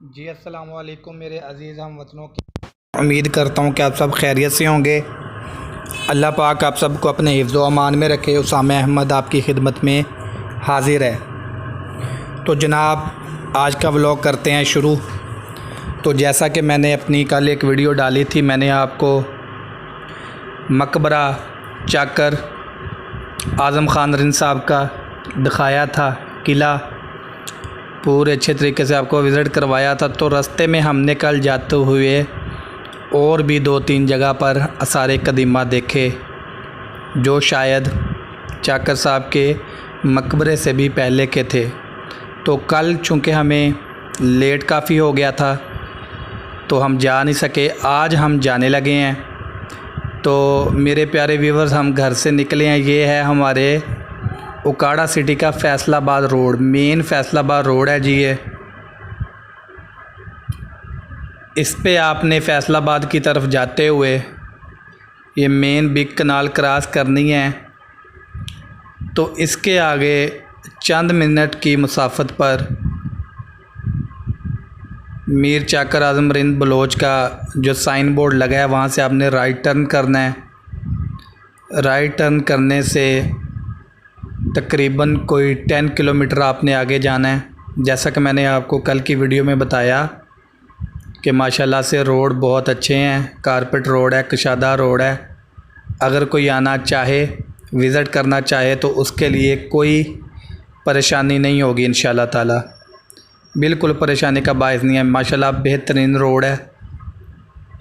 जी अस्सलाम वालेकुम मेरे अज़ीज़ हम वतनों की उम्मीद करता हूँ कि आप सब खैरियत से होंगे। अल्लाह पाक आप सबको अपने हिफ्ज़ व अमान में रखे। उसामा अहमद आपकी खिदमत में हाज़िर है। तो जनाब आज का व्लॉग करते हैं शुरू। तो जैसा कि मैंने अपनी कल एक वीडियो डाली थी, मैंने आपको मकबरा चाकर आज़म ख़ान रिंद साहब का दिखाया था, किला पूरे अच्छे तरीके से आपको विज़िट करवाया था। तो रास्ते में हमने कल जाते हुए और भी 2-3 जगह पर आसार कदीमा देखे जो शायद चाकर साहब के मकबरे से भी पहले के थे। तो कल चूँकि हमें लेट काफ़ी हो गया था तो हम जा नहीं सके, आज हम जाने लगे हैं। तो मेरे प्यारे व्यूवर्स, हम घर से निकले हैं। ये है हमारे उकाड़ा सिटी का Faisalabad road, main Faisalabad road है जी। इस पे आपने फैसलाबाद की तरफ जाते हुए ये मेन बिग कनाल क्रॉस करनी है। तो इसके आगे चंद मिनट की मुसाफत पर मीर चाकर आज़म रिंद बलोच का जो साइन बोर्ड लगा है, वहाँ से आपने राइट टर्न करना है। राइट टर्न करने से तकरीबन कोई 10 किलोमीटर आपने आगे जाना है। जैसा कि मैंने आपको कल की वीडियो में बताया कि माशाल्लाह से रोड बहुत अच्छे हैं, कारपेट रोड है, कुशादा रोड है। अगर कोई आना चाहे, विज़िट करना चाहे तो उसके लिए कोई परेशानी नहीं होगी इंशाल्लाह ताला। बिल्कुल परेशानी का बायस नहीं है। माशाल्लाह बेहतरीन रोड है।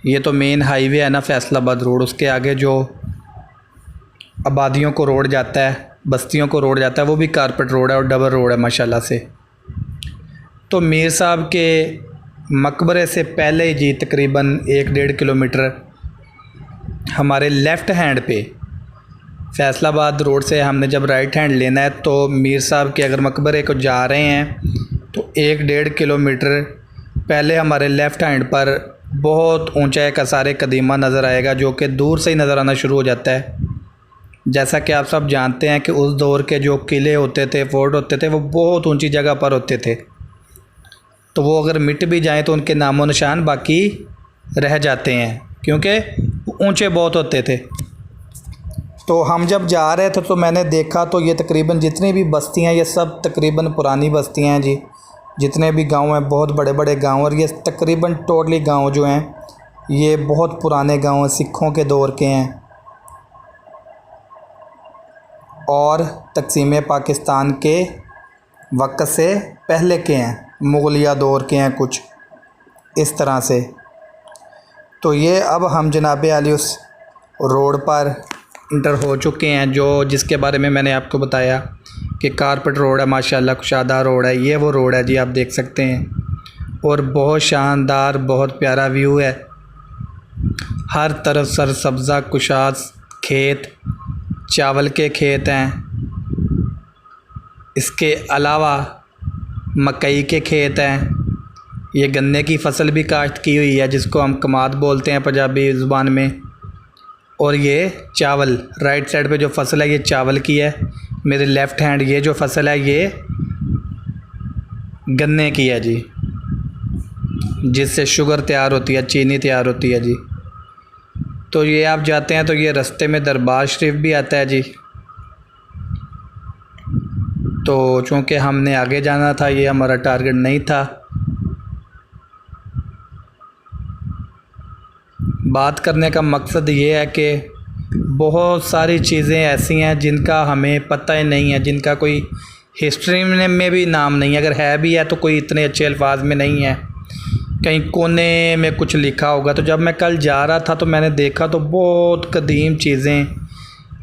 ये तो मेन हाईवे है ना फैसलाबाद रोड, उसके आगे जो आबादियों को रोड जाता है, बस्तियों को रोड जाता है, वो भी कारपेट रोड है और डबल रोड है माशाल्लाह से। तो मीर साहब के मकबरे से पहले जी तकरीबन 1-1.5 किलोमीटर हमारे लेफ़्ट हैंड पे फैसलाबाद रोड से हमने जब राइट हैंड लेना है तो मीर साहब के अगर मकबरे को जा रहे हैं तो 1-1.5 किलोमीटर पहले हमारे लेफ़्ट हैंड पर बहुत ऊंचा एक आसार कदीमा नज़र आएगा, जो कि दूर से ही नज़र आना शुरू हो जाता है। जैसा कि आप सब जानते हैं कि उस दौर के जो किले होते थे, फोर्ट होते थे, वो बहुत ऊंची जगह पर होते थे। तो वो अगर मिट भी जाएं तो उनके नामो निशान बाकी रह जाते हैं, क्योंकि ऊंचे बहुत होते थे। तो हम जब जा रहे थे तो मैंने देखा तो ये तकरीबन जितनी भी बस्तियां, ये सब तकरीबन पुरानी बस्तियां हैं जी। जितने भी गांव हैं बहुत बड़े बड़े गांव, और ये तकरीबन टोटली गांव जो हैं ये बहुत पुराने गांव हैं, सिखों के दौर के हैं और तकसीम पाकिस्तान के वक्त से पहले के हैं, मुगलिया दौर के हैं कुछ इस तरह से। तो ये अब हम जनाब आली उस रोड पर इंटर हो चुके हैं जो जिसके बारे में मैंने आपको बताया कि कारपेट रोड है, माशाल्लाह कुशादा रोड है। ये वो रोड है जी, आप देख सकते हैं। और बहुत शानदार, बहुत प्यारा व्यू है। हर तरफ सरसब्ज़ा कुशाद खेत, चावल के खेत हैं। इसके अलावा मकई के खेत हैं। ये गन्ने की फसल भी काश्त की हुई है, जिसको हम कमाद बोलते हैं पंजाबी ज़ुबान में। और ये चावल, राइट साइड पे जो फसल है ये चावल की है। मेरे लेफ़्ट हैंड ये जो फसल है ये गन्ने की है जी, जिससे शुगर तैयार होती है, चीनी तैयार होती है जी। तो ये आप जाते हैं तो ये रास्ते में दरबार शरीफ भी आता है जी। तो चूँकि हमने आगे जाना था, ये हमारा टारगेट नहीं था। बात करने का मकसद ये है कि बहुत सारी चीज़ें ऐसी हैं जिनका हमें पता ही नहीं है, जिनका कोई हिस्ट्री में भी नाम नहीं है। अगर है भी है तो कोई इतने अच्छे अल्फाज में नहीं है, कहीं कोने में कुछ लिखा होगा। तो जब मैं कल जा रहा था तो मैंने देखा तो बहुत कदीम चीज़ें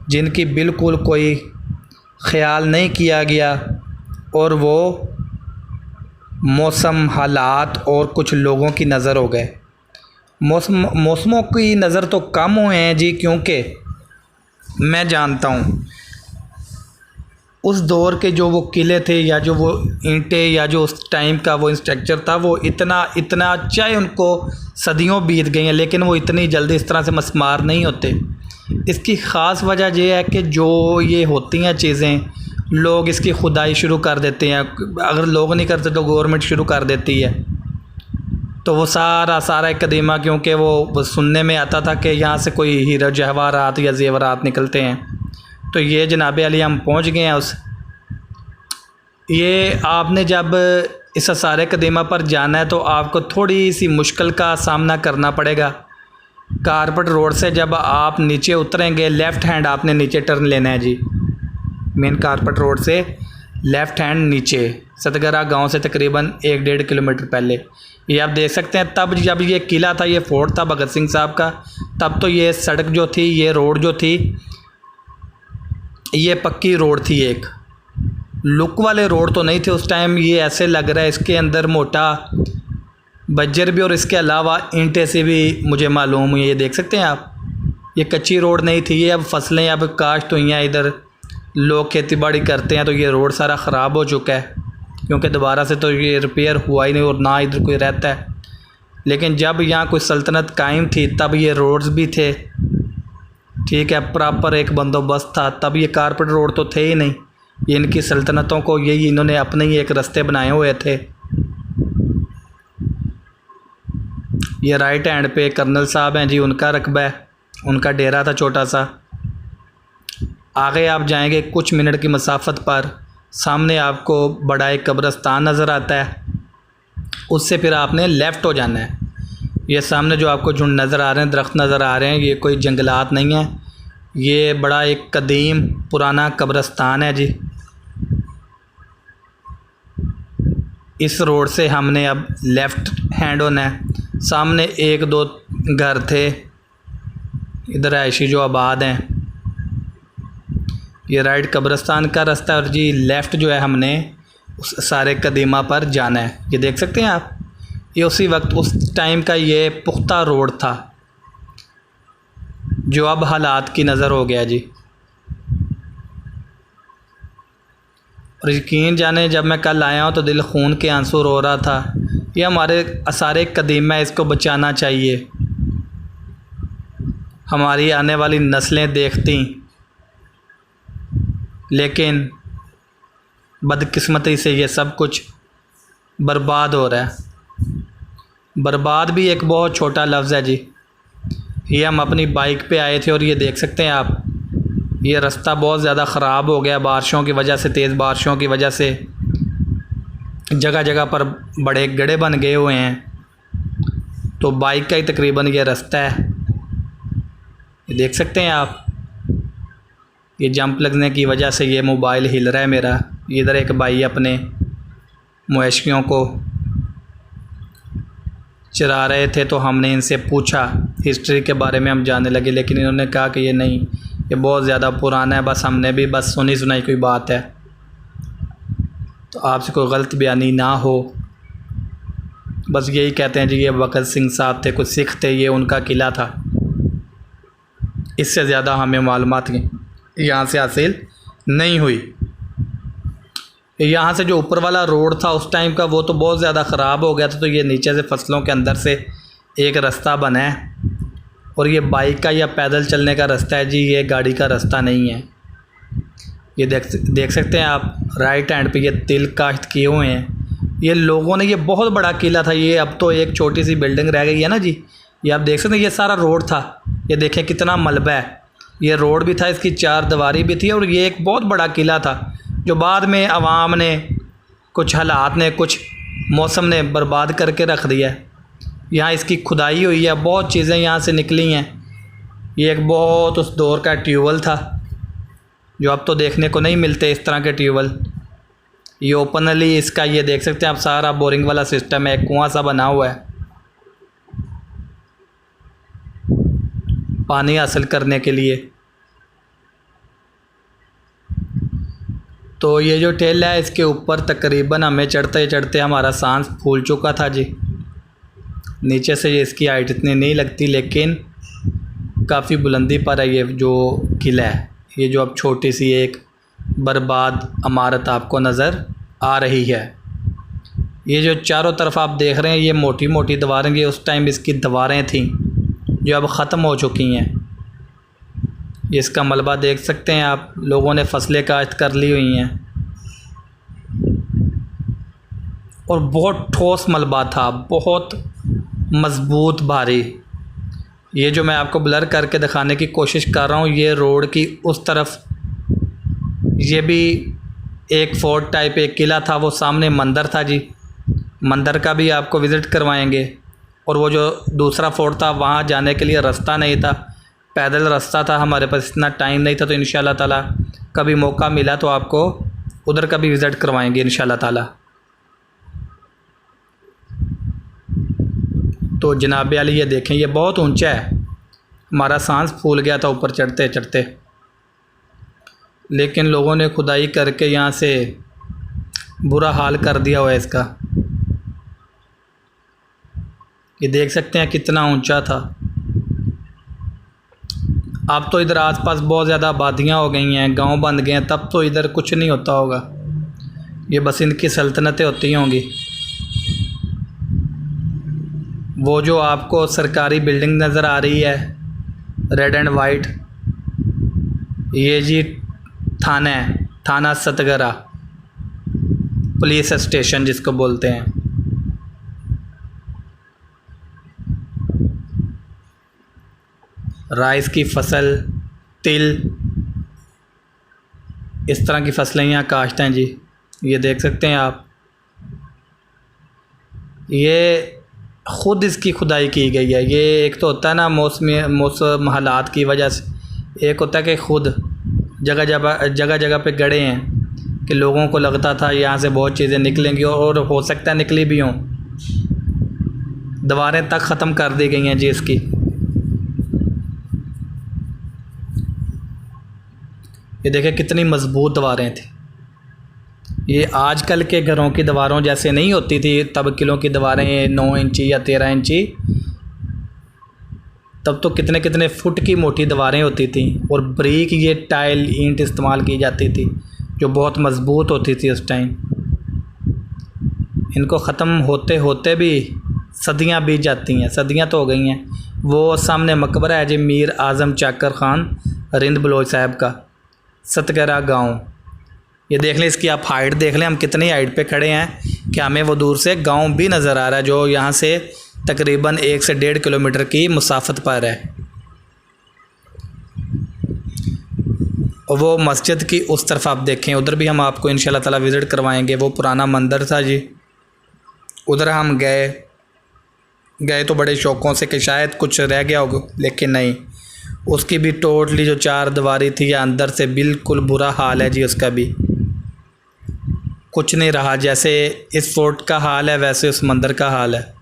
जिनकी बिल्कुल कोई ख़याल नहीं किया गया, और वो मौसम, हालात और कुछ लोगों की नज़र हो गए। मौसमों की नज़र तो कम हुए हैं जी, क्योंकि मैं जानता हूँ उस दौर के जो वो किले थे या जो वो ईंटें या जो उस टाइम का वो स्ट्रक्चर था, वो इतना चाहे उनको सदियों बीत गई हैं लेकिन वो इतनी जल्दी इस तरह से मस्मार नहीं होते। इसकी ख़ास वजह यह है कि जो ये होती हैं चीज़ें, लोग इसकी खुदाई शुरू कर देते हैं। अगर लोग नहीं करते तो गवर्नमेंट शुरू कर देती है। तो वो सारा कदीमा, क्योंकि वो सुनने में आता था कि यहाँ से कोई हीरा जवाहरात या जेवरात निकलते हैं। तो ये जनाब अली हम पहुँच गए हैं उस, ये आपने जब इस सारे कदीमा पर जाना है तो आपको थोड़ी सी मुश्किल का सामना करना पड़ेगा। कारपेट रोड से जब आप नीचे उतरेंगे, लेफ़्ट हैंड आपने नीचे टर्न लेना है जी। मेन कारपेट रोड से लेफ़्ट हैंड नीचे सतगरा गांव से तकरीबन 1-1.5 किलोमीटर पहले, ये आप देख सकते हैं। तब जब ये किला था, ये फोर्ट था भगत सिंह साहब का, तब तो ये सड़क जो थी, ये रोड जो थी, ये पक्की रोड थी। एक लुक वाले रोड तो नहीं थे उस टाइम। ये ऐसे लग रहा है इसके अंदर मोटा बज्जर भी और इसके अलावा ईंटें से भी मुझे मालूम हुई। ये देख सकते हैं आप, ये कच्ची रोड नहीं थी। ये अब फसलें अब काश्त हुई हैं, इधर लोग खेती बाड़ी करते हैं, तो ये रोड सारा ख़राब हो चुका है, क्योंकि दोबारा से तो ये रिपेयर हुआ ही नहीं और ना इधर कोई रहता है। लेकिन जब यहाँ कोई सल्तनत कायम थी तब ये रोड्स भी थे, ठीक है, प्रॉपर एक बंदोबस्त था। तब ये कारपेट रोड तो थे ही नहीं, ये इनकी सल्तनतों को यही इन्होंने अपने ही एक रास्ते बनाए हुए थे। ये राइट हैंड पे कर्नल साहब हैं जी, उनका रकबा है, उनका डेरा था छोटा सा। आगे आप जाएंगे कुछ मिनट की मसाफत पर सामने आपको बड़ा एक कब्रिस्तान नज़र आता है, उससे फिर आपने लेफ़्ट हो जाना है। ये सामने जो आपको झुंड नज़र आ रहे हैं, दरख्त नज़र आ रहे हैं, ये कोई जंगलात नहीं है, ये बड़ा एक कदीम पुराना कब्रिस्तान है जी। इस रोड से हमने अब लेफ़्ट हैंड होना है। सामने 1-2 घर थे इधर ऐशी जो आबाद हैं। ये राइट कब्रिस्तान का रास्ता है और जी लेफ़्ट जो है हमने उस सारे कदीमा पर जाना है। ये देख सकते हैं आप, ये उसी वक्त उस टाइम का ये पुख्ता रोड था जो अब हालात की नज़र हो गया जी। और यकीन जाने जब मैं कल आया हूँ तो दिल खून के आंसू रो रहा था। ये हमारे सारे कदीमा है, इसको बचाना चाहिए। हमारी आने वाली नस्लें देखती, लेकिन बदकिस्मती से ये सब कुछ बर्बाद हो रहा है। बर्बाद भी एक बहुत छोटा लफ्ज़ है जी। ये हम अपनी बाइक पे आए थे और ये देख सकते हैं आप, ये रास्ता बहुत ज़्यादा ख़राब हो गया बारिशों की वजह से, तेज़ बारिशों की वजह से जगह जगह पर बड़े गड्ढे बन गए हुए हैं। तो बाइक का ही तकरीबन ये रास्ता है, ये देख सकते हैं आप। ये जंप लगने की वजह से ये मोबाइल हिल रहा है मेरा। इधर एक भाई अपने मवेशियों को चरा रहे थे, तो हमने इनसे पूछा हिस्ट्री के बारे में, हम जानने लगे, लेकिन इन्होंने कहा कि ये नहीं, ये बहुत ज़्यादा पुराना है, बस हमने भी बस सुनी सुनाई कोई बात है। तो आपसे कोई गलत बयानी ना हो, बस यही कहते हैं जी। ये भगत सिंह साहब थे, कुछ सिख थे, ये उनका किला था। इससे ज़्यादा हमें मालूमात यहाँ से हासिल नहीं हुई। यहाँ से जो ऊपर वाला रोड था उस टाइम का, वो तो बहुत ज़्यादा ख़राब हो गया था। तो ये नीचे से फसलों के अंदर से एक रास्ता बना है और ये बाइक का या पैदल चलने का रास्ता है जी, ये गाड़ी का रास्ता नहीं है। ये देख सकते हैं आप, राइट हैंड पे ये तिल काश्त किए हुए हैं। ये लोगों ने, ये बहुत बड़ा किला था, ये अब तो एक छोटी सी बिल्डिंग रह गई है ना जी। ये आप देख सकते हैं, ये सारा रोड था, ये देखें कितना मलबा है। ये रोड भी था, इसकी 4 दीवारी भी थी और ये एक बहुत बड़ा किला था जो बाद में अवाम ने, कुछ हालात ने, कुछ मौसम ने बर्बाद करके रख दिया है। यहाँ इसकी खुदाई हुई है, बहुत चीज़ें यहाँ से निकली हैं। ये एक बहुत उस दौर का ट्यूबवेल था जो अब तो देखने को नहीं मिलते इस तरह के ट्यूबवेल। ये ओपनली इसका, ये देख सकते हैं आप, सारा बोरिंग वाला सिस्टम है, एक कुआं सा बना हुआ है पानी हासिल करने के लिए। तो ये जो टेल है इसके ऊपर तकरीबन हमें चढ़ते चढ़ते हमारा सांस फूल चुका था जी। नीचे से ये इसकी हाइट इतनी नहीं लगती, लेकिन काफ़ी बुलंदी पर है ये जो किला है। ये जो अब छोटी सी एक बर्बाद इमारत आपको नज़र आ रही है। ये जो चारों तरफ आप देख रहे हैं, ये मोटी मोटी दीवारें, ये उस टाइम इसकी दीवारें थीं जो अब ख़त्म हो चुकी हैं। ये इसका मलबा देख सकते हैं आप, लोगों ने फसलें काश्त कर ली हुई हैं और बहुत ठोस मलबा था, बहुत मज़बूत भारी। ये जो मैं आपको ब्लर करके दिखाने की कोशिश कर रहा हूँ, ये रोड की उस तरफ ये भी एक फोर्ट टाइप एक किला था, वो सामने मंदिर था जी, मंदिर का भी आपको विज़िट करवाएंगे। और वो जो दूसरा फोर्ट था वहाँ जाने के लिए रास्ता नहीं था, पैदल रास्ता था, हमारे पास इतना टाइम नहीं था, तो इंशाल्लाह ताला कभी मौका मिला तो आपको उधर का भी विज़िट करवाएंगे इंशाल्लाह ताला। तो जनाब अली ये देखें, ये बहुत ऊंचा है, हमारा सांस फूल गया था ऊपर चढ़ते चढ़ते, लेकिन लोगों ने खुदाई करके यहाँ से बुरा हाल कर दिया हुआ है इसका। ये देख सकते हैं कितना ऊंचा था। अब तो इधर आसपास बहुत ज़्यादा आबादियाँ हो गई हैं, गांव बन गए हैं, तब तो इधर कुछ नहीं होता होगा, ये बस इनकी सल्तनतें होती होंगी। वो जो आपको सरकारी बिल्डिंग नज़र आ रही है रेड एंड वाइट, ये जी थाना है, थाना सतगरा पुलिस स्टेशन जिसको बोलते हैं। राइस की फसल, तिल, इस तरह की फसलें यहाँ काश्त हैं जी, ये देख सकते हैं आप। ये ख़ुद इसकी खुदाई की गई है। ये एक तो होता है ना मौसम हालात की वजह से, एक होता है कि ख़ुद जगह जगह पे गड़े हैं कि लोगों को लगता था यहाँ से बहुत चीज़ें निकलेंगी, और हो सकता है निकली भी हों। दीवारें तक ख़त्म कर दी गई हैं जी इसकी। ये देखें कितनी मज़बूत दीवारें थी। ये आजकल के घरों की दीवारों जैसे नहीं होती थी, तब किलों की दीवारें 9 इंची या 13 इंची, तब तो कितने कितने फुट की मोटी दीवारें होती थी, और ब्रिक ये टाइल ईंट इस्तेमाल की जाती थी जो बहुत मज़बूत होती थी उस टाइम। इनको ख़त्म होते होते भी सदियां बीत जाती हैं, सदियां तो हो गई हैं। वो सामने मकबरा है जी मीर आज़म चाकर ख़ान रिंद बलोच साहब का, सतगरा गांव। ये देख लें, इसकी आप हाइट देख लें, हम कितनी हाइट पे खड़े हैं कि हमें वो दूर से गांव भी नज़र आ रहा है, जो यहाँ से तकरीबन 1 से 1.5 किलोमीटर की मुसाफत पर है। और वो मस्जिद की उस तरफ आप देखें, उधर भी हम आपको इंशाल्लाह ताला विज़िट करवाएंगे। वो पुराना मंदिर था जी, उधर हम गए तो बड़े शौक़ों से कि शायद कुछ रह गया होगा, लेकिन नहीं, उसकी भी टोटली जो 4 दीवारी थी या अंदर से बिल्कुल बुरा हाल है जी, उसका भी कुछ नहीं रहा। जैसे इस फोर्ट का हाल है वैसे उस मंदिर का हाल है।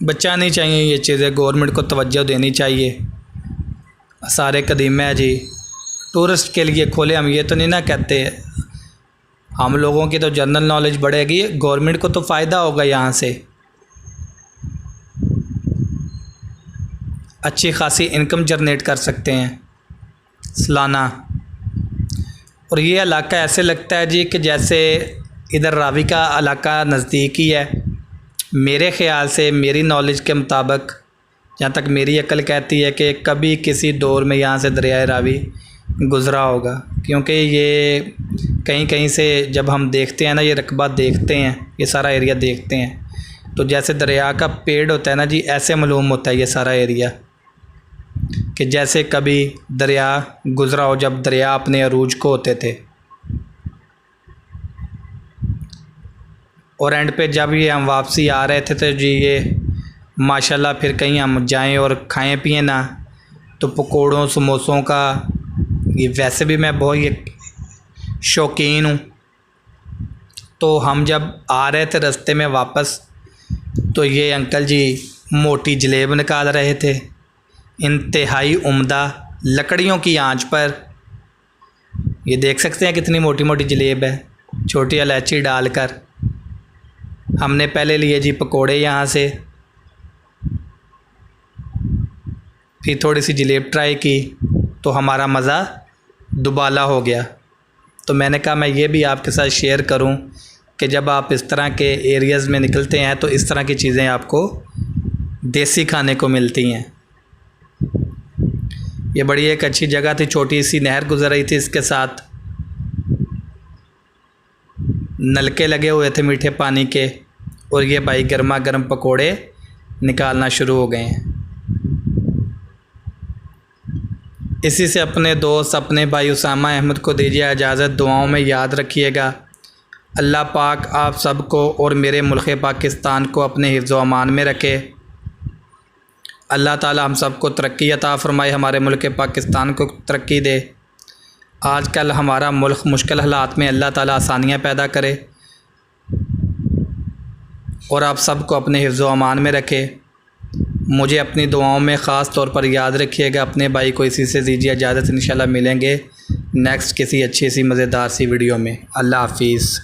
बचानी नहीं चाहिए ये चीज़ें, गवर्नमेंट को तवज्जो देनी चाहिए। सारे कदीम है जी, टूरिस्ट के लिए खोले, हम ये तो नहीं ना कहते, हम लोगों की तो जनरल नॉलेज बढ़ेगी, गवर्नमेंट को तो फ़ायदा होगा, यहाँ से अच्छी खासी इनकम जनरेट कर सकते हैं सालाना। और ये इलाका ऐसे लगता है जी कि जैसे इधर रावी का इलाका नज़दीक ही है, मेरे ख़्याल से, मेरी नॉलेज के मुताबिक, जहाँ तक मेरी अक्ल कहती है कि कभी किसी दौर में यहाँ से दरियाए रावी गुज़रा होगा, क्योंकि ये कहीं कहीं से जब हम देखते हैं ना, ये रकबा देखते हैं, ये सारा एरिया देखते हैं, तो जैसे दरिया का पेड़ होता है ना जी, ऐसे मालूम होता है ये सारा एरिया कि जैसे कभी दरिया गुज़रा हो, जब दरिया अपने अरूज को होते थे। और एंड पे जब ये हम वापसी आ रहे थे तो जी ये माशाल्लाह, फिर कहीं हम जाएं और खाएं पिएं ना, तो पकौड़ों समोसों का, ये वैसे भी मैं बहुत ये शौकीन हूँ। तो हम जब आ रहे थे रास्ते में वापस, तो ये अंकल जी मोटी जलेब निकाल रहे थे, इंतहाई उम्दा लकड़ियों की आंच पर। ये देख सकते हैं कितनी मोटी मोटी जलेब है, छोटी इलायची डालकर। हमने पहले लिए जी पकोड़े यहाँ से, फिर थोड़ी सी जलेब ट्राई की, तो हमारा मज़ा दुबाला हो गया। तो मैंने कहा मैं ये भी आपके साथ शेयर करूं कि जब आप इस तरह के एरियाज़ में निकलते हैं तो इस तरह की चीज़ें आपको देसी खाने को मिलती हैं। ये बड़ी एक अच्छी जगह थी, छोटी सी नहर गुजर रही थी, इसके साथ नलके लगे हुए थे मीठे पानी के, और ये भाई गर्मा गर्म पकोड़े निकालना शुरू हो गए हैं। इसी से अपने दोस्त अपने भाई उसामा अहमद को दीजिए इजाज़त। दुआओं में याद रखिएगा। अल्लाह पाक आप सबको और मेरे मुल्क पाकिस्तान को अपने हिफ्ज़ व अमान में रखे। अल्लाह ताला हम सबको तरक्की अता फ़रमाए, हमारे मुल्क पाकिस्तान को तरक्की दे। आजकल हमारा मुल्क मुश्किल हालात में अल्लाह ताला आसानियाँ पैदा करे और आप सबको अपने हिफ्ज़ व अमान में रखे। मुझे अपनी दुआओं में ख़ास तौर पर याद रखिएगा। अपने भाई को इसी से दीजिए इजाज़त। इंशाल्लाह मिलेंगे नेक्स्ट किसी अच्छी सी मज़ेदार सी वीडियो में। अल्लाह हाफिज़।